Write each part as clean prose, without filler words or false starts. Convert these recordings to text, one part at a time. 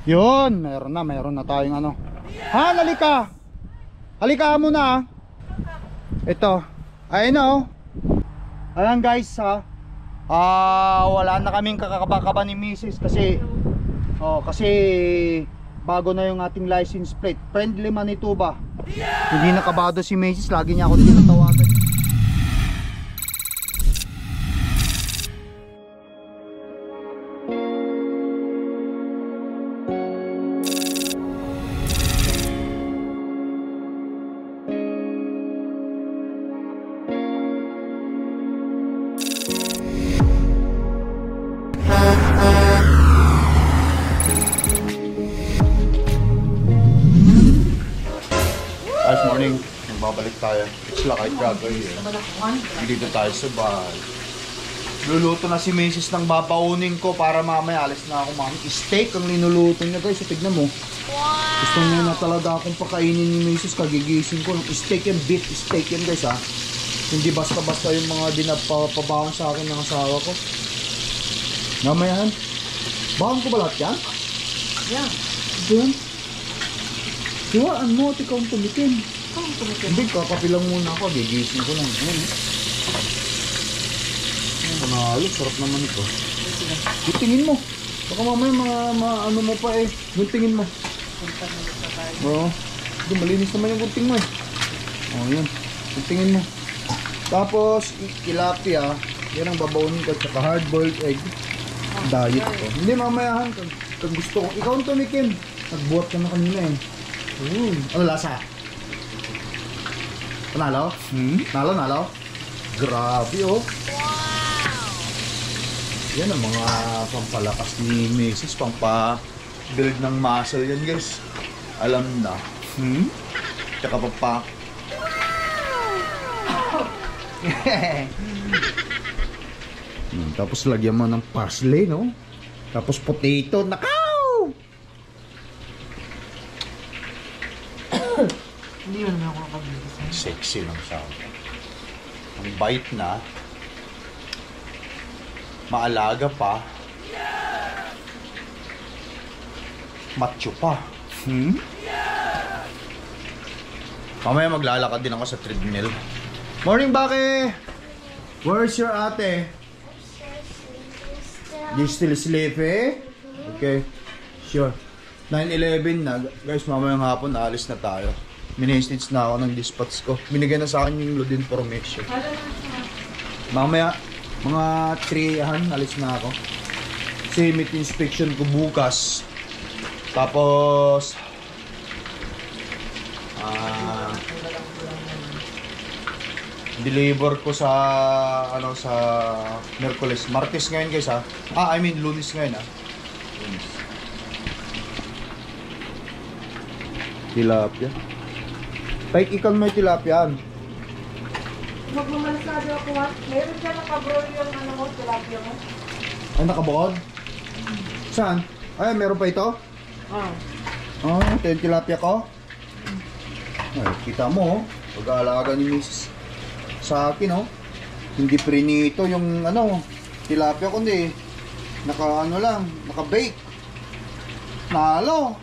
Yun, meron na tayong ano. Han, halika. Halika muna. Ito. Ayun o. Ayan guys ha. Wala na kaming kakakaba ni Mrs. kasi bago na yung ating license plate. Friendly Manitoba. Hindi nakabado si Mrs. Lagi niya ako tinatawagan. Guys, morning. Magbabalik tayo. It's like Drago here. Dito tayo sa bahay. Luluto na si Mrs. ng babaunin ko para mamaya alis na ako mami. Steak ang linuluto niya guys. Tignan mo. Wow! Gusto niya na talaga akong pakainin ni Mrs. Kagigising ko. Steak yan, beef steak yan guys ha. Hindi basta-basta yung mga dinapapabawang sa akin ng asawa ko. Mamaya han. Bawang ko ba lahat yan? Yeah. Doon. Siwaan mo, ikaw ang tumitin. Hindi, kakapilang muna ako. Gigising ko lang. Ayan eh. Panalo, sarap naman ito. Yung tingin mo. Baka mamaya ano mo pa eh. Yung tingin mo. Oo. Malinis naman yung kunting mo eh. O yan. Yung tingin mo. Tapos, tilapia. Yan ang babaunin ko. Tsaka hard-boiled egg. Diet ko. Hindi, mamayahan. Kung gusto ko. Ikaw ang tumikin. Nagbuhat ka na kanina eh. Ano lasa? Panalo? Nalo? Grabe oh. Wow! Yan ang mga pampalakas ni Mrs. Pampa-build ng muscle yan guys. Alam na. Tsaka papa. Tapos lagyan mo ng parsley no? Tapos potato. Nakaw! Hindi mo naman ako nakapagbigas. Sexy lang siya. Ang bait na. Maalaga pa. Macho pa. Mamaya maglalakad din ako sa treadmill. Morning, Baki! Where's your ate? You still sleepy? Okay. Sure. 9:11 na. Guys, mamayang hapon, aalis na tayo. Mini-stitch na ako ng dispatch ko. Binigay na sa akin yung load information. Mamaya, mga 3 alis na ako. Kasi meat inspection ko bukas. Tapos, deliver ko sa, sa Merkules. Martes ngayon guys ha. Lunes ngayon ha. Lunes. Tilapia. Like ikaw may tilapia. Magmamalasado ako ha. Meron dyan nakabroil yung tilapia mo. Ay, nakabukod? Saan? Ay, meron pa ito? Ito yung tilapia ko? Ay, kita mo pag-aalaga ni Mrs. Sa akin hindi prinito yung tilapia kundi naka-bake. Panalo.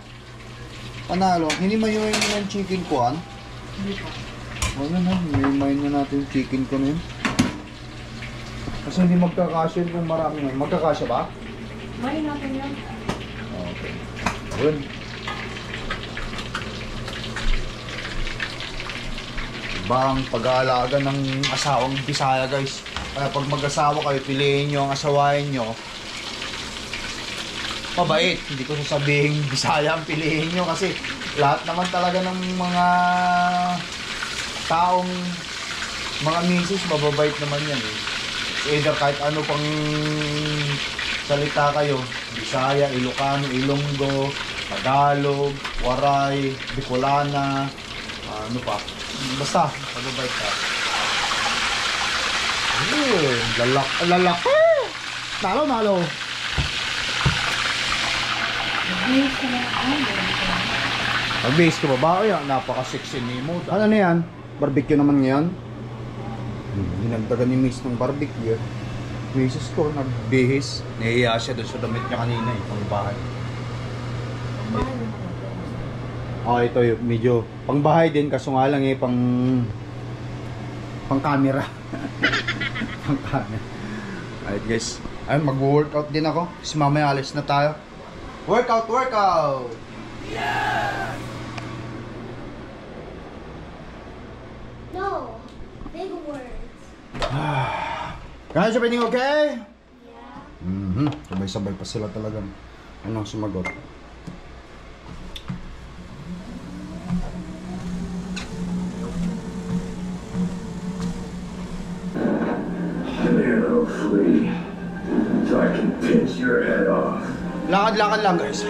Hindi mayuin mo yung chicken ko, Hindi pa. Mayuin na natin yung chicken ko na yun. Kasi hindi magkakasya kung marami na. Magkakasya ba? May natin yan. Okay. Ayun. Ibang pag-aalaga ng asawang Bisaya guys. Kaya pag mag-asawa kayo, piliin nyo ang asawain nyo. Mabait, hindi ko sasabihin Bisaya ang piliin nyo kasi lahat naman talaga ng mga taong mga misis mababait naman yan eh. Either kahit ano pang salita kayo, Bisaya, Ilocano, Ilonggo, Tagalog, Waray, Bicolana, ano pa, basta mababait ka. Lalaki! Nalo! Mag-base ko ba ba? Ay, napaka-sexy ni mo. Ano na yan? Barbecue naman ngayon? Dinagdagan ni Miss ng barbecue. Misis ko, nagbihis. Nahiya siya doon sa damit niya kanina, pang bahay. ito yung medyo pangbahay din, kaso nga lang pang camera. Pang camera. Alright guys, ayun, mag-workout din ako kasi mamaya alis na tayo. Workout! No, big words. Guys, everything okay? Yeah. Sabay-sabay pa sila talagang anong sumagot. Come here, little flea, so I can pinch your head off. Lakad-lakad lang guys.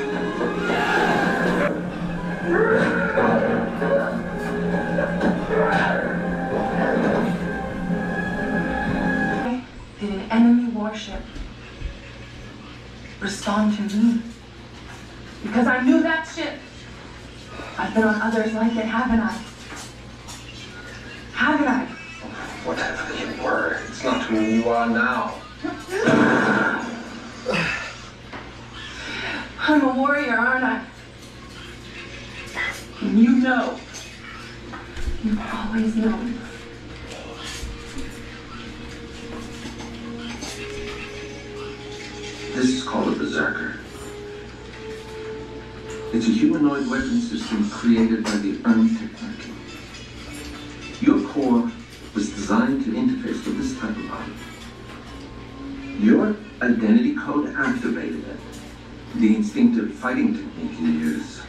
Did an enemy warship respond to me? Because I knew that ship. I've been on others like it, haven't I? Haven't I? Whatever you were, it's not who you are now. I'm a warrior, aren't I? And you know. You've always known. This is called a berserker. It's a humanoid weapon system created by the Earn technology. Your core was designed to interface with this type of body. Your identity code activated it. The instinctive fighting technique you use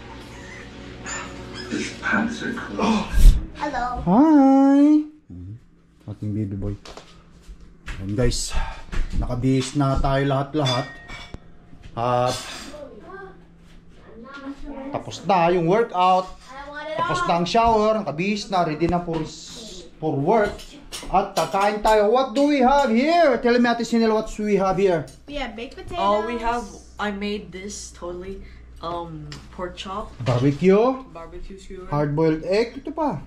is Panzer closed. Hello. Hi! Ating baby boy. And guys, nakabihis na tayo lahat-lahat. At tapos na yung workout. Tapos na ang shower. Nakabihis na. Ready na for work. At kakain tayo. What do we have here? Tell me, Ate Sinel, what do we have here? We have baked potatoes. Oh, I made this totally pork chop, Barbecue. barbecue skewer, Hard-boiled egg. Ito pa.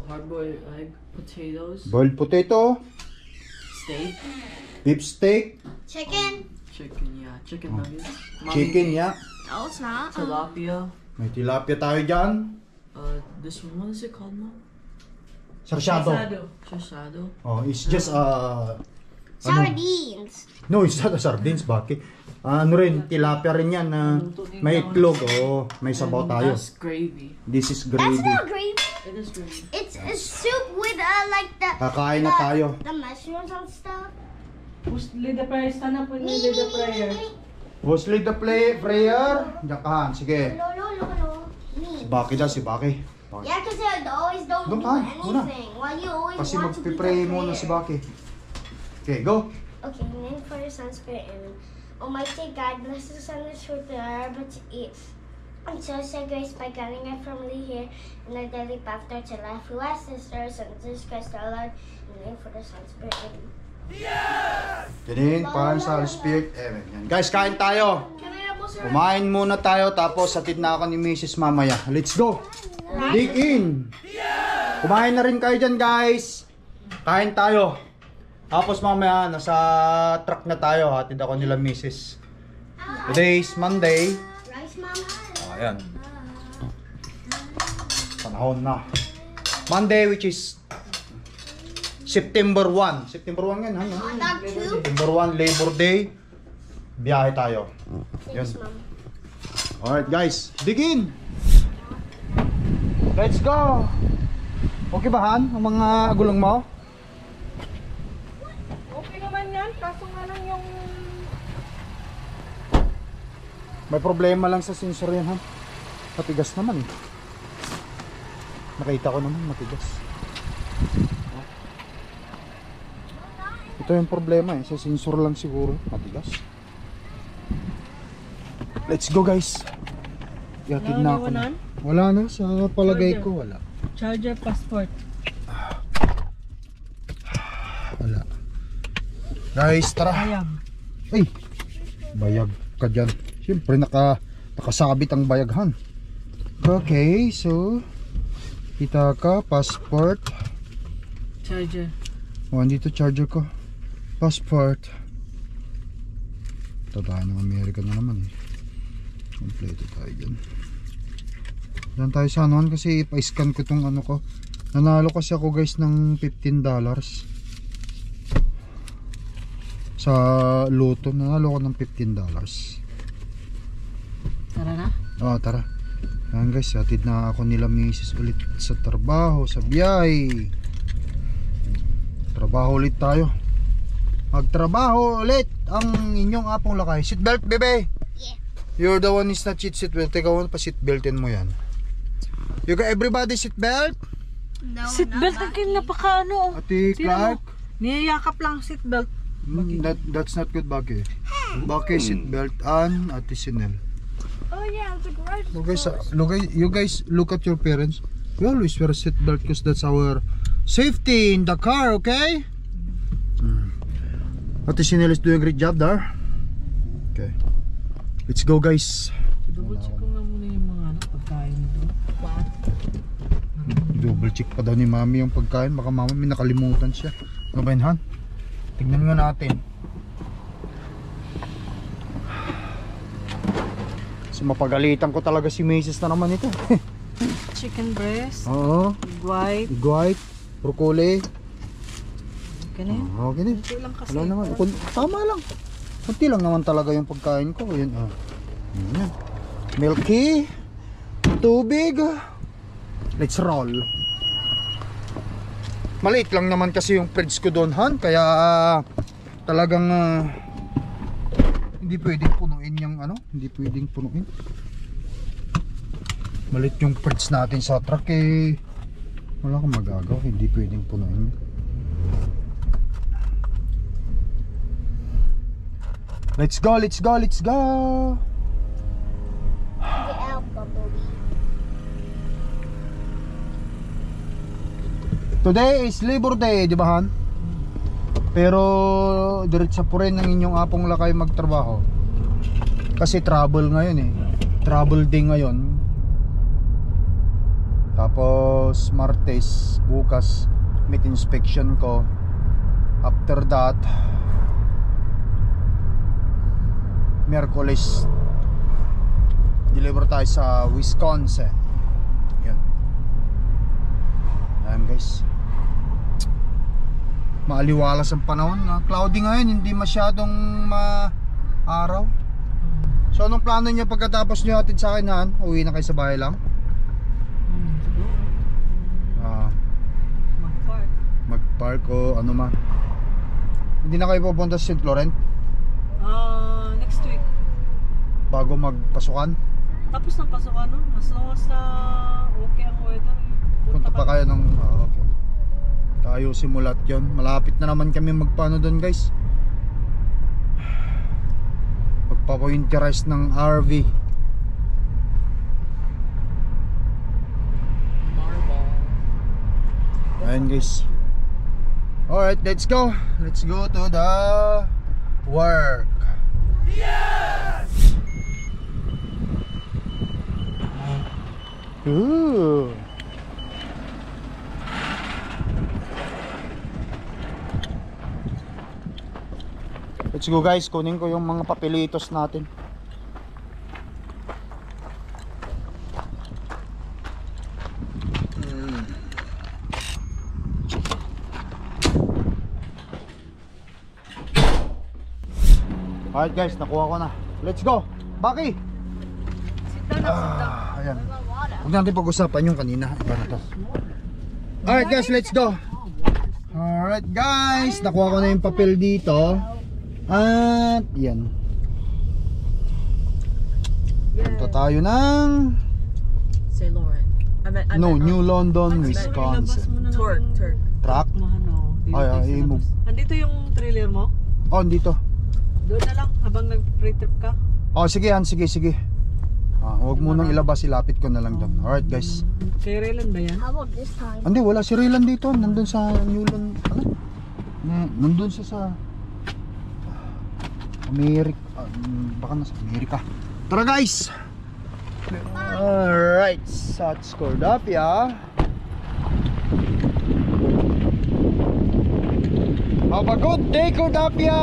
hard-boiled egg, potatoes, Boiled potato. steak, Beef steak. Chicken. chicken nuggets, Chicken, yeah. No, it's not. tilapia. May tilapia tayo dyan. This one, what is it called, Mom? Sarsyado. Shashado. Oh, it's just Sardines. no, it's not a sardines, bakit? Ano rin, tilapia rin yan na may itlog. Oh, may sabaw tayo. That's gravy. This is That's gravy. not gravy. It is gravy. It's a soup with like the Kakain na tayo. the mushrooms and stuff. Lead the prayer. Stand up when you lead the prayer. Who's lead the prayer? Diyan ka, sige. No. Si Me. Baki daw, si Baki. Yeah, because I always don't Doon do ka, muna. anything. Why you always Kasi want to do the magpipray muna si prayer? Baki. Okay, go. Okay, name for the Son, Spirit, Amen. Almighty God, bless us and the truth that are able to eat. And show us your grace by guiding our family here in our daily path to life. Who has sisters and Jesus Christ our Lord, in the name for the Son, Spirit, Amen. Ganun, parang sa Spirit. Amen. Yan. Guys, kain tayo. Can I almost Kumain muna tayo, tapos hatid na ako ni Mrs. mamaya. Let's go. Dig in. Kumain na rin kayo dyan, guys. Kain tayo. Tapos mamaya, nasa truck na tayo. Hatid ako nila Mrs. Today is Monday. rice, Mama? Ayan. Panahon na. Monday, which is September 1. September 1 yan, ha? Hot dog 2? September 1, Labor Day. Biyahe tayo. Thanks, Yan. Mom. Alright, guys. Dig in. Let's go. Okay ba, Han? Ang mga gulong mo? Okay naman yan. Kaso nga lang yung... May problema lang sa sensor yan, Han. Matigas naman, eh. Nakita ko naman, matigas. Ito yung problema, eh. Sa sensor lang siguro, matigas. Let's go, guys. Yatid na ako na. Wala na, sa palagay ko, wala. Charger passport. Wala. Guys, tara. Bayag. Ay, bayag ka dyan. Siyempre, nakasabit ang bayaghan. Okay, so kita ka, passport. Charger. Oh, andito charger ko. Passport. Ito tayo ng Amerika na naman, eh. Kompleto tayo dyan. Dan tayo sa anuhan kasi ipa-scan ko tong ano ko. Nanalo kasi ako guys ng $15 sa loto. Nanalo ko ng $15. Tara na. Tara. Ayan guys, hatid na ako nila misis ulit sa trabaho, sa biyahe. Trabaho ulit tayo. Magtrabaho ulit ang inyong apong lakay. Seatbelt, bebe. Yeah. You're the one is not seatbelt. Teka, pa seatbeltin mo yan. You got everybody seatbelt? No, Seatbelt ang napaka ano. Ate Clark? Niyayakap lang seatbelt. That's not good, Baki. Baki seatbelt and Ate Sinel. Oh yeah, the garage. You guys look at your parents. We always wear a seatbelt because that's our safety in the car, okay? Ate Sinel is doing a great job there. Okay. Let's go guys. Double check ko nga muna yung mga pagkain doon. Double check pa daw ni Mami yung pagkain. Baka Mami may nakalimutan siya. Ano ba yun, Han? Tignan nga natin. So mapagalitan ko talaga si Macy's na naman ito. Chicken breast. Oo. White. White. Broccoli. Okay na yun. Okay din. Kunti lang kasi. Wala naman. Tama lang. Kunti lang naman talaga yung pagkain ko. Yun, Yan. Milky. Tubig. Let's roll. Maliit lang naman kasi yung fridge ko doon, Han. Kaya talagang hindi pwedeng punuin yung ano. Hindi pwedeng punuin. Maliit yung fridge natin sa truck eh. Wala kang magagawa. Hindi pwedeng punuin. Let's go, let's go, let's go. The alpha, baby. Today is Labor Day, di ba Han? Pero diretsa po rin ng inyong apong lakay magtrabaho. Kasi travel ngayon eh. Travel day ngayon. Tapos Martes, bukas meat inspection ko. After that Miyerkules deliver tayo sa Wisconsin. Yan. Ayan guys, maaliwalas ang panahon. Cloudy ngayon, hindi masyadong araw. So anong plano niyo pagkatapos niyo hatid sa akin, Han? Uwi na kayo sa bahay lang? Siguro. Mag-park. Mag-park o ano man. Hindi na kayo pupunta sa St. Laurent Next week. bago magpasukan? Tapos ng pasukan, no? As long as okay ang weather. Punta pa kayo ng okay. Tayo simulat yon. Malapit na naman kami magpano doon guys. Magpapa-winterize ng RV. Ayan guys. Alright, let's go. Let's go to the work. Yes! Ooh. Let's go guys, kunin ko yung mga papelitos natin. Alright guys, nakuha ko na. Let's go. Baki. Ayan. Huwag natin pag-usapan yung kanina. Iba na to. Alright guys, let's go. Alright guys, nakuha ko na yung papel dito. At yan. Punta tayo ng St. Laurent. New London, Wisconsin. Turk. Truck? Ay, move. Andito yung trailer mo? Oh, dito. Doon na lang habang nag-pre-trip ka. Oh, sige yan, sige. Huwag mo nang ilabas, ilapit ko na lang doon. Alright guys. Kay Raylan ba yan? How about this time? Hindi, wala si Raylan dito. Nandun sa New London. Ano? Nandun siya sa Amerika. Baka nasa Amerika. Tara guys! Alright, Sats Cordapia. Have a good day, Cordapia!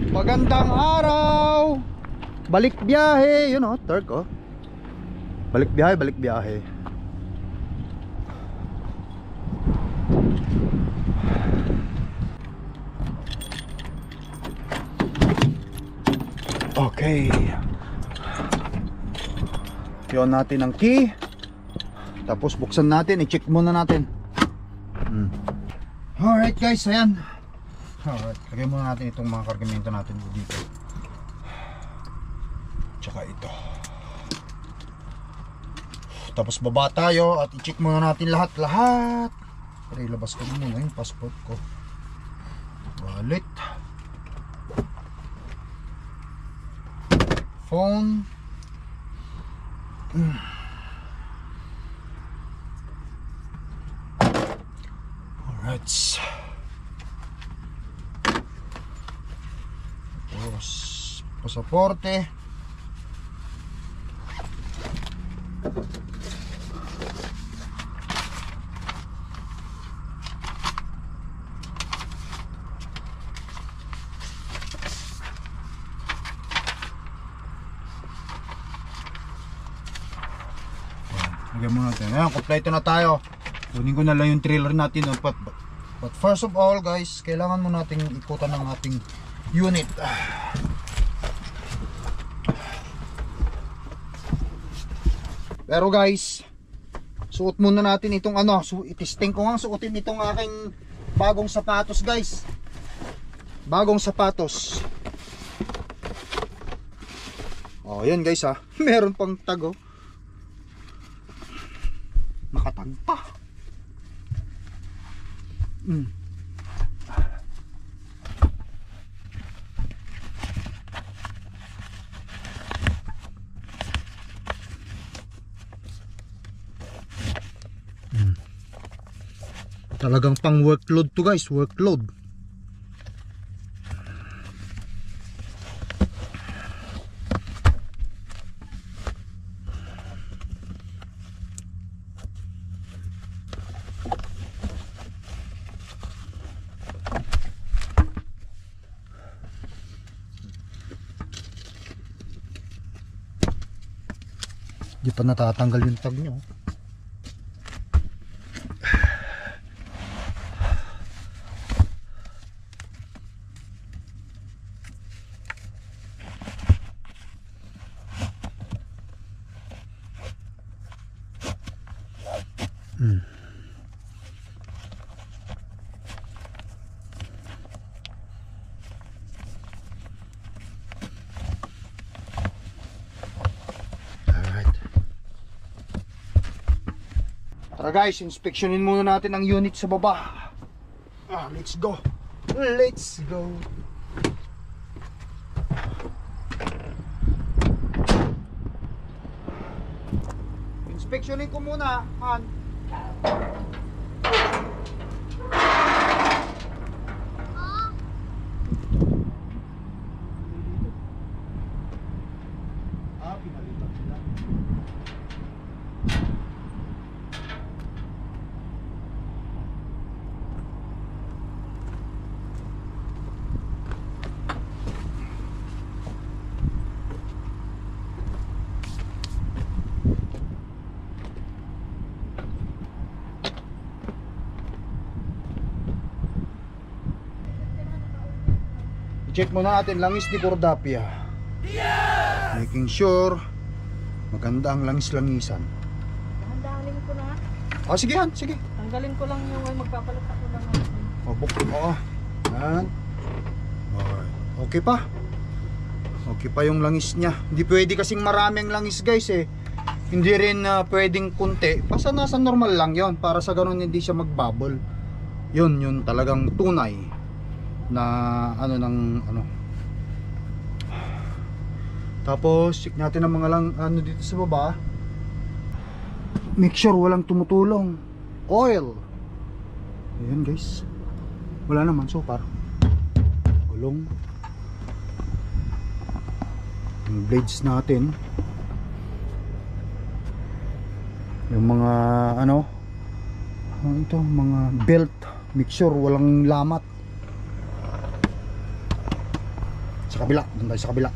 Magandang araw! Balik biyahe! Yun o, Turk o. Balik biyahe, balik biyahe. Okay. Yun natin ang key. Tapos buksan natin, i-check muna natin. Alright guys, ayan. Alright, lagay muna natin itong mga kargamento natin dito. Tsaka ito. Tapos baba tayo at i-check muna natin lahat. Pero ilabas ko muna yung passport ko. Wallet. Phone. Alright. Tapos pasaporte. Lagyan mo natin. Ayan, kompleto na tayo. Kunin ko na lang yung trailer natin. But first of all guys, kailangan mo nating ikutan ng ating unit. Pero guys, suot muna natin itong ano. Itisting ko nga suotin itong aking bagong sapatos guys. Bagong sapatos. Oh, yan guys ha. Meron pang tag oh. Nakatag pa. Talagang pang workload to guys, workload. Di pa natatanggal yung tag nyo. Tara guys, inspeksyonin muna natin ang unit sa baba. Let's go. Let's go. Inspeksyonin ko muna, Han. Pinalitan sila. I-check muna natin langis ni Cordapia. Making sure maganda ang langis-langisan. Handangin ko na. Sige Han, sige. Tanggalin ko lang yung magpapalit ako lang. Oo. Yan. Okay pa. Okay pa yung langis niya. Hindi pwede kasing maraming langis guys eh. Hindi rin pwedeng kunti. Basta nasa normal lang yon para sa ganun hindi siya magbubble. Yun talagang tunay na Tapos check natin ang mga dito sa baba. Make sure walang tumutulong. Oil. Ayan guys. Wala naman so far. Ulong. Yung blades natin. Yung mga mga belt. Make sure walang lamat. Sa kabila, doon tayo sa kabila.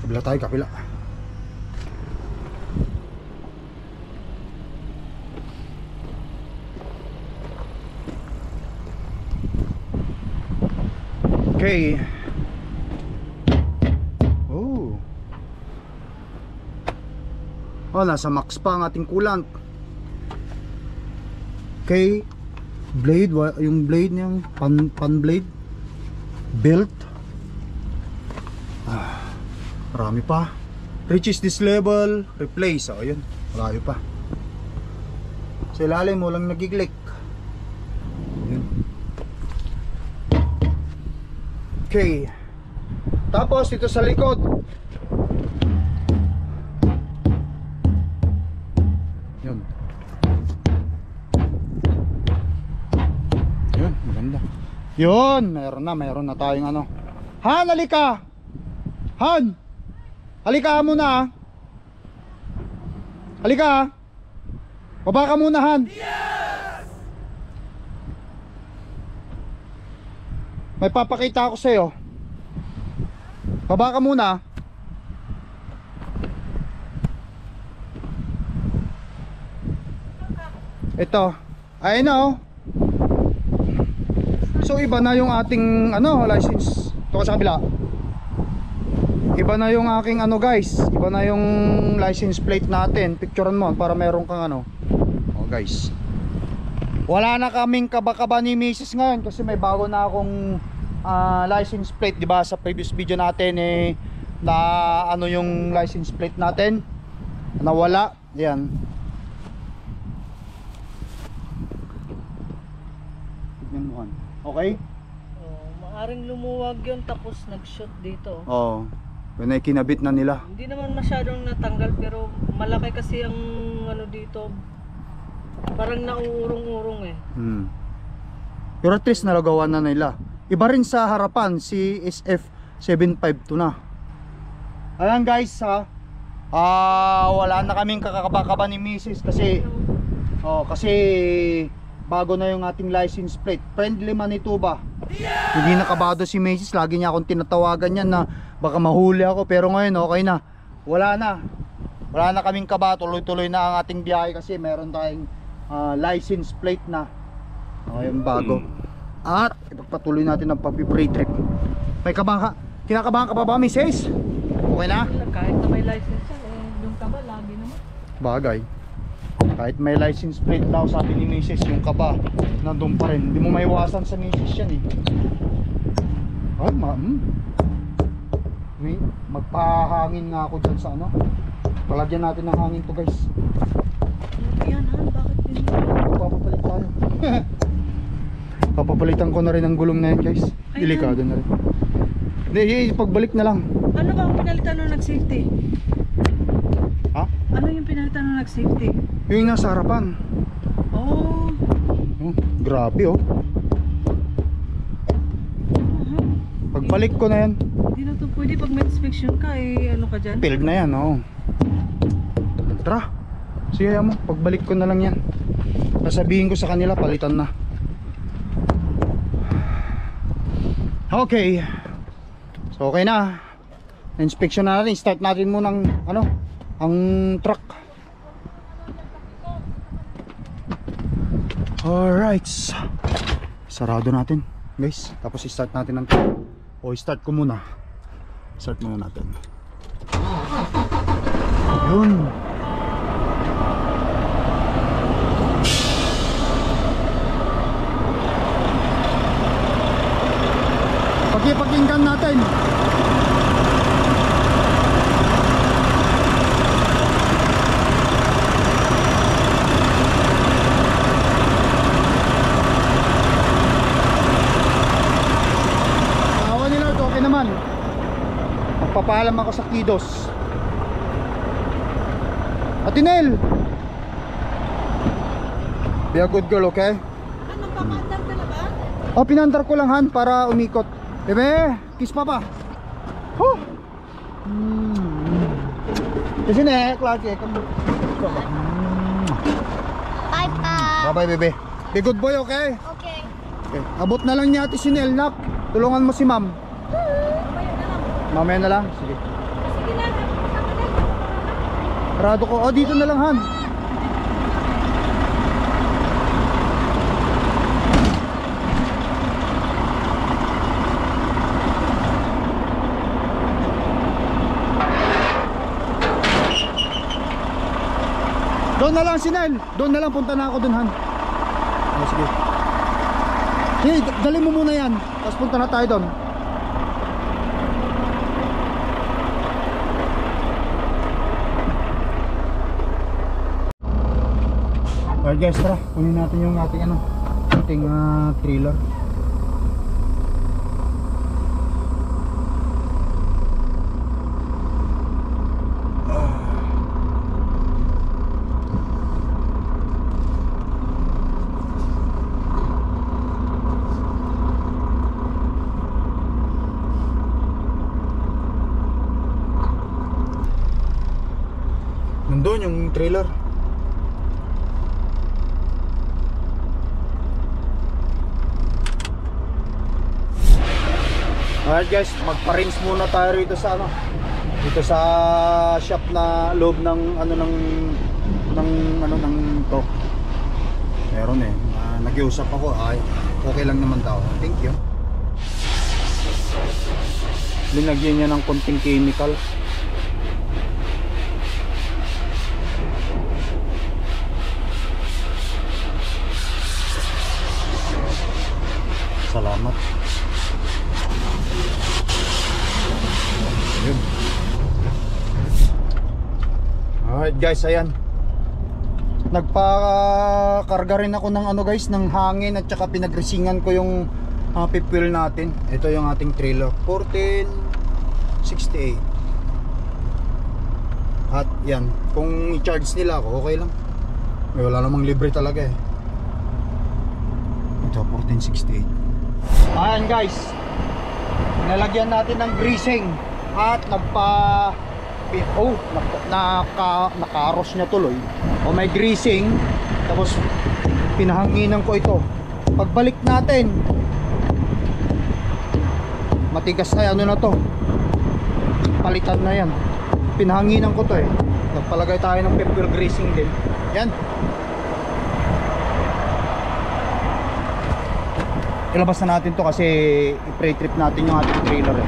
Kabila tayo, kabila. Okay. Oh. Oh, nasa max pa ang ating coolant. Okay. Blade, yung blade niyang pan blade. Belt. Marami pa. Reaches this level, replace. O, yun. Marami pa. Sa ilalim mo lang nagiglik. Yun. Okay. Tapos dito sa likod. Yun. Yun, maganda. Yun, meron na tayong ano. Han, halika! Han! Halika muna. Halika. Baba ka muna, Han. Yes! May papakita ako sa'yo. Baba ka muna. Ito. Ayun na oh. So iba na yung ating ano, license. Ito ka sa kabila. Iba na yung aking ano guys. Iba na yung license plate natin. Picturean mo para meron kang ano. Oh guys. Wala na kaming kaba-kaba ni Mrs. ngayon kasi may bago na akong license plate, 'di ba? Sa previous video natin na ano yung license plate natin. Nawala. Yan. Tignan mo han. Okay? Oh, maaring lumuwag yun tapos nag-shoot dito. Oo. Yun ay kinabit na nila. Hindi naman masyadong natanggal pero malaki kasi ang ano dito. Parang nauurong-urong eh. Pero at least nalagawa na nila. Iba rin sa harapan, si SF752 na. Ayan guys ha. Wala na kaming kakakaba-kaba ni Mrs. kasi bago na yung ating license plate. Friendly Manitoba. Hindi nakabado si Mrs. Lagi niya akong tinatawagan yan na baka mahuli ako. Pero ngayon okay na. Wala na kaming kaba. Tuloy-tuloy na ang ating biyahe kasi meron tayong license plate na. Yung bago. At ipagpatuloy natin ang pag-pre trip. May kinakabahan ka pa ba Mrs.? Okay na? Kahit na may license yan doon ka ba lagi naman? Bagay. Kahit may license plate daw sabi ni Mrs. yung kaba nandun pa rin. Hindi mo maiwasan sa Mrs. yan eh. Magpahangin nga ako dyan sa ano. Palagyan natin ng hangin to guys. Yan han, bakit din? Papapalit tayo. Papapalitan ko na rin ang gulong na yan guys. Delikado na rin. Hindi, pagbalik na lang. Ano ba ang pinalitan nung nag-safety? Ha? Ano yung pinalitan nung nag-safety? Yung nasa harapan. Oh. Grabe oh. Pagbalik ko na yan. Hindi na to pwede pag may inspection ka ano ka dyan? Field na yan oh. Tara. Sige mo, pagbalik ko na lang yan. Sasabihin ko sa kanila palitan na. Okay. So okay na. Inspection na natin. Start natin muna ng ang truck. Alright. Sarado natin guys. Tapos i-start natin ang truck. O i-start ko muna. Start muna natin. Yun. Pakinggan natin. Awa nila, okay naman. Magpapaalam ako sa Kidos. Atinel, be a good girl, okay? Ano, papandar ka na ba? Oh, pinandar ko lang Han para umikot. Bebe, kiss papa. Huh. Kasi na, Clark eh. Bye, Pa. Bye-bye, bebe. Be good boy, okay? Okay. Okay. Abot na lang niya ate si Nel, nak. Tulungan mo si ma'am. Mamaya na lang. Sige. Sige na. Parado ko. Oh, dito na lang, Han. Doon na lang si Nel. Doon na lang, punta na ako doon, Han. Sige. Sige, dali mo muna yan. Tapos punta na tayo doon. Alright guys, tara. Kunin natin yung ating trailer. Nandun yung trailer. Alright guys, magpa-rinse muna tayo rito sa dito sa shop na loob ng ng to. Meron nakiusap ako, ay okay lang naman daw. Thank you. Linagyan niya ng konting chemical. Salamat. Ayun. Alright guys, ayan. Nagpakarga rin ako ng guys, ng hangin at saka pinagresingan ko yung pipil natin. Ito yung ating trailer, 1468. At yan, kung i-charge nila ako, okay lang. Wala namang libre talaga eh. Ito, 1468. Ayan guys, nalagyan natin ng greasing at nakaros niya tuloy. O may greasing, tapos pinahanginan ko ito. Pagbalik natin, matigas na to, palitan na yan. Pinahanginan ko to nagpalagay tayo ng pepper greasing din. Yan. Ilabas na natin to kasi i-pre-trip natin yung ating trailer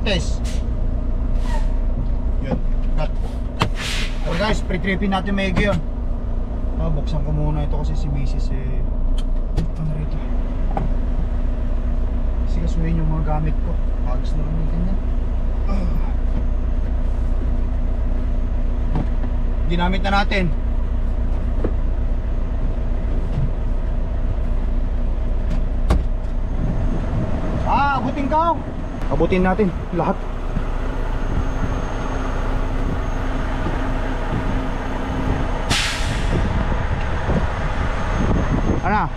test. Yun, cut. So guys, pre-tripping natin maigi yun. Buksan ko muna ito kasi si Mrs. ano rito, kasi kasuhin yung mga gamit ko. Bags na naman ganyan. Ginamit na natin. Abutin ka. Abutin natin lahat. Ano?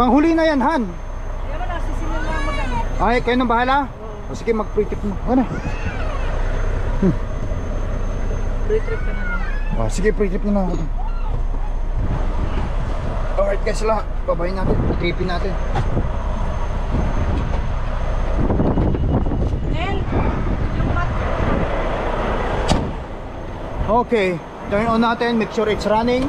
Panghuli na yan, Han. Kaya na, sisilin na magano. Ay, kayo nang bahala? O sige, mag-pre-trip mo. Ano? Pre-trip ka na lang. O sige, pre-trip na lang. Alright guys, lahat. Babayin natin. Tripin natin. And, yung mat. Okay. Turn on natin. Make sure it's running.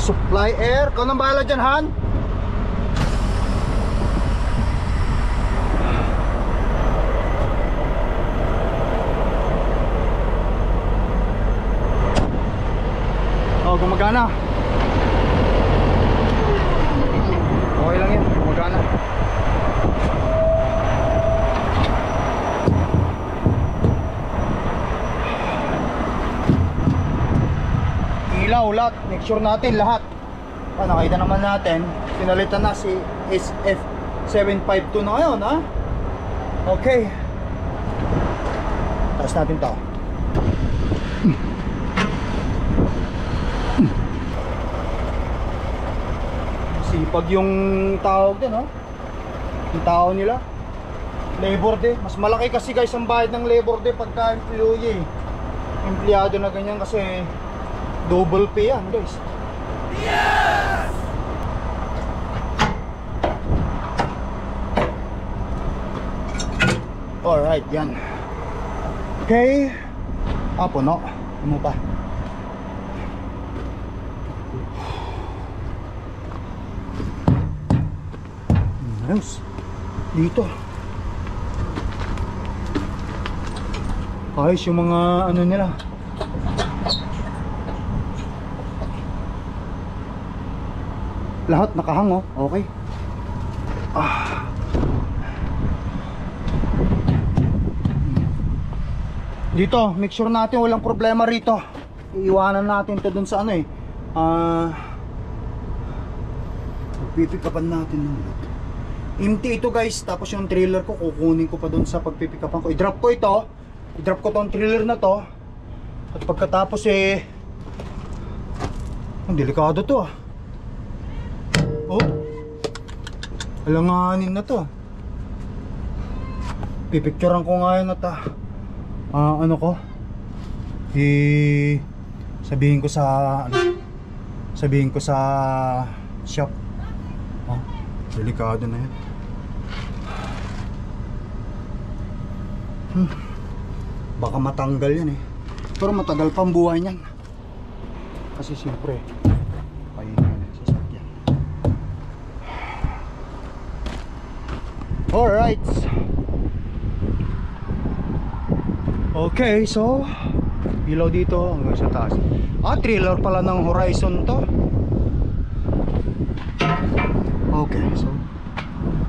Supply air. Ikaw nang bahala dyan, Han. Oh, gumagana. Okay lang yan, gumagana. Ilaw lahat, make sure natin lahat. Nakita naman natin, pinalitan na si SF752 na ngayon, ha? Okay. Taas natin to. Sipag yung tawag din, no? Yung tao nila. Labor day. Mas malaki kasi guys ang bayad ng labor day pagka employee. Empleyado na ganyan kasi double pay yan guys. Yes! Alright, yan. Okay. Puno. Ano pa? Nice. Dito. Ayos yung mga ano nila. Lahat nakahang, oh. Okay. Dito, make sure natin walang problema rito. Iiwanan natin to dun sa ano eh. Pagpipikapan natin ng empty ito guys. Tapos yung trailer ko kukunin ko pa dun sa pagpipikapan ko. I-drop ko ito. I-drop ko tong trailer na to. At pagkatapos eh, ang delikado to ah. Oh, alanganin na to. Pipicturean ko nga yun at ano ko, sabihin ko sa shop. Oh, delikado na yan. Baka matanggal yan eh. Pero matagal pang buhay niyan. Kasi siyempre alright. Okay, so ilaw dito hanggang sa taas. Trailer pala ng Horizon to. Okay, so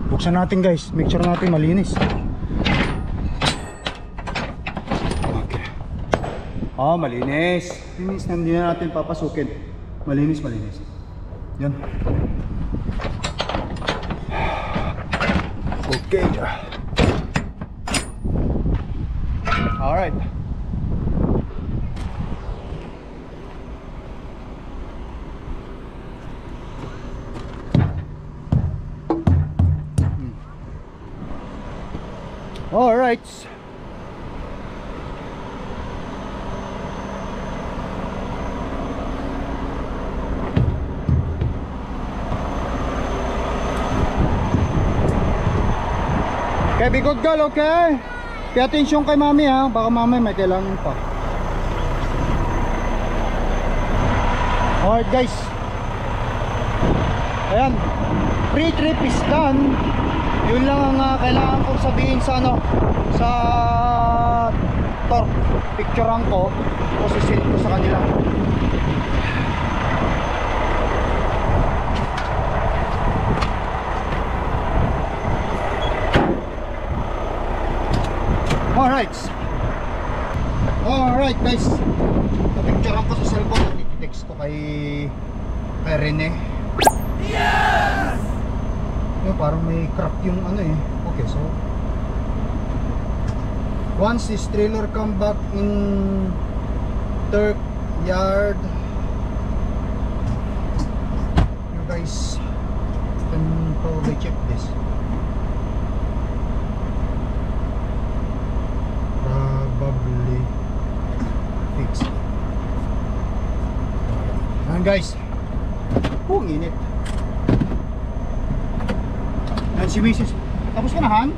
buksan natin guys. Make sure natin malinis. Okay. Malinis. Linis na, hindi na natin papasukin. Malinis, malinis. Yan. Okay. Alright. Alright. Okay, be good girl, okay? Pay attention kay mami ha, baka mami may kailangan pa. Alright guys. Ayan, pre-trip is done. Yun lang ang kailangan kong sabihin sa ano, sa torque. Picturean ko o sisend ko sa kanila. Alright guys, napicturean ko sa cellphone at i-text ko kay Rene. Yes! Yung parang may crack yung ano eh. Okay, so once this trailer come back in Turk yard, you guys can probably check this. Probably Ayan guys. Ang init. Ayan si Mrs. Tapos ka na, Han?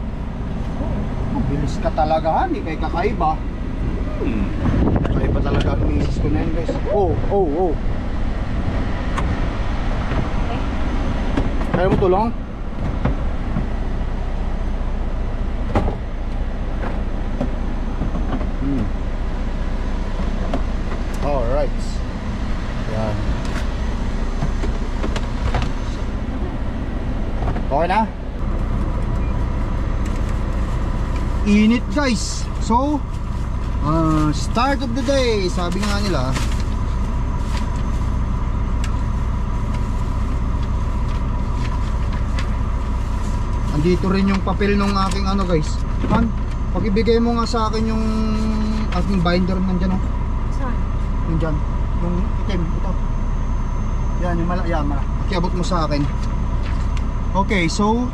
Oh, bilis ka talaga, Han. Di kay kakaiba. Kakaiba talaga ang Mrs. ko na yan guys. Oh. Kaya mo tulong? Alright. Yan. Okay na? Init guys. So, start of the day. Sabi nga nila, andito rin yung papel nung aking ano guys. Han, pakibigay mo nga sa akin yung aking binder nandyan oh. Saan? Yung dyan, yung itim, ito. Yan, yung yan, pakiabot mo sa akin. Okay, so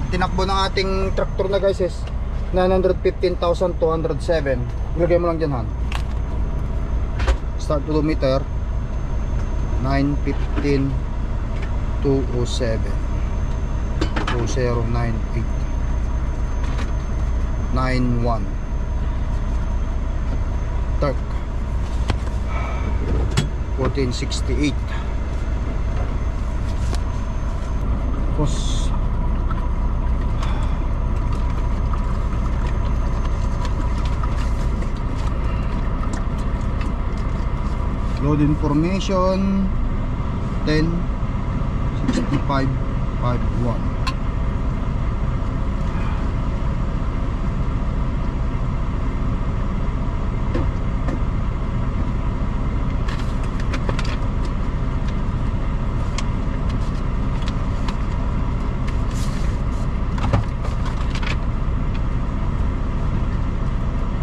tinakbo ng ating tractor na guys is 915,207. Ilagay mo lang dyan, Han. Start odometer 915,207 2098 91 Turk 1468 Tapos load information 106551.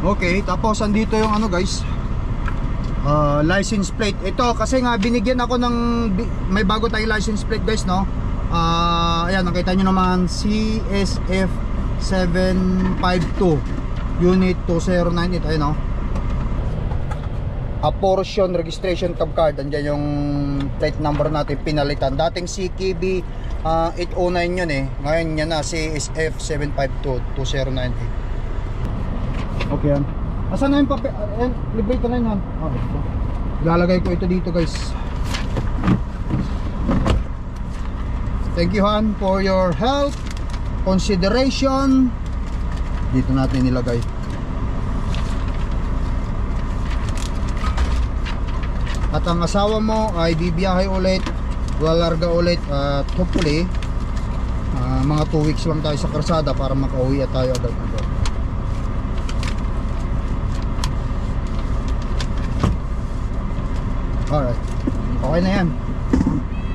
Okay, tapos andito yung ano guys, license plate. Ito kasi nga binigyan ako ng may bago tayong license plate guys, no. Ayan, nakita nyo naman, CSF 752 unit 2098. Ayun, no. A portion registration card. Andyan yung plate number natin pinalitan. Dating CKB 809 yun eh. Ngayon yan na CSF 752 2098. Okay yan. Asan na yung papel? Librate na yun. Lalagay ko ito dito guys. Thank you Han for your help, consideration. Dito natin nilagay. At ang asawa mo ay bibiyahe ulit, lalarga ulit at hopefully mga 2 weeks lang tayo sa karsada para makauwi at tayo agad-agad. Alright. Okay na yan.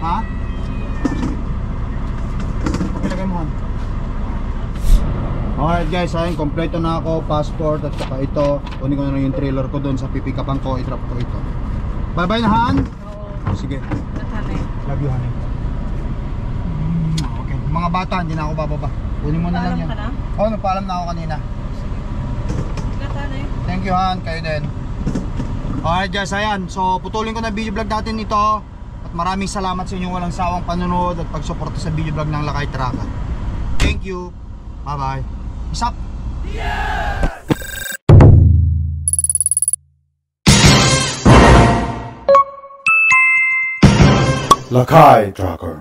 Ha? Pakilagay mo. Alright guys, ayun, kompleto na ako. Passport at saka ito. Kunin ko na lang yung trailer ko doon sa pipikapan ko. I-drop ko ito. Bye bye na Han. Oo. Sige. Natanay. Love you honey. Okay. Mga bata, hindi na ako bababa. Kunin mo na lang yan. Paalam ka na? Oo, nagpaalam na ako kanina. Natanay. Thank you Han, kayo din. Alright guys, ayan. So putulin ko na video vlog natin ito. At maraming salamat sa inyong walang sawang panonood at pagsuporta sa video vlog ng Lakay Trucker. Thank you. Bye bye. Peace up. Lakay Trucker.